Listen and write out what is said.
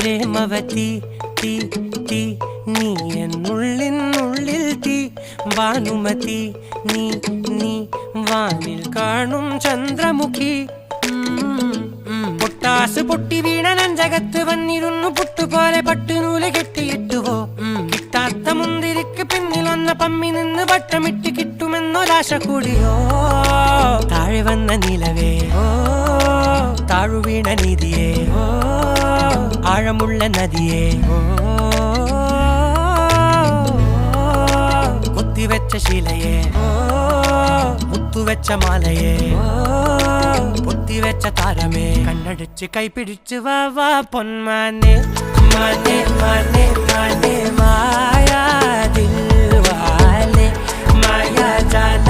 പ്രേമവതി തീ തീ നീ എന്നുള്ളിൽ തീ ഭാനുമതി നീ നീ വാനിൽ കാണും ചന്ദ്രമുഖി പൊട്ടാസ് പൊട്ടി വീണ നെഞ്ചകത്ത് വന്നിരുന്നു പുട്ടുപോലെ പട്ടുനൂല് കെട്ടിയിട്ടുവോ കിട്ടാത്ത മുന്തിരിക്ക് പിന്നിൽ വന്ന പമ്മി നിന്ന് വട്ടമിട്ട് കിട്ടുമെന്നൊരാശ കൂടിയോ താഴെ വന്ന നിലവേ താഴു വീണ നിധിയേ ആഴമുള്ള നദിയേ കൊത്തിവെച്ച ശിലയേ മുത്തുവെച്ച മാലയേ പൊത്തിവെച്ച താരമേ കണ്ണടിച്ച് കൈപിടിച്ച് വാ വാ പൊന്മാനെ മാനെ മാനെ മാനെ മായാ ദിൽവാലെ മായാ ജാല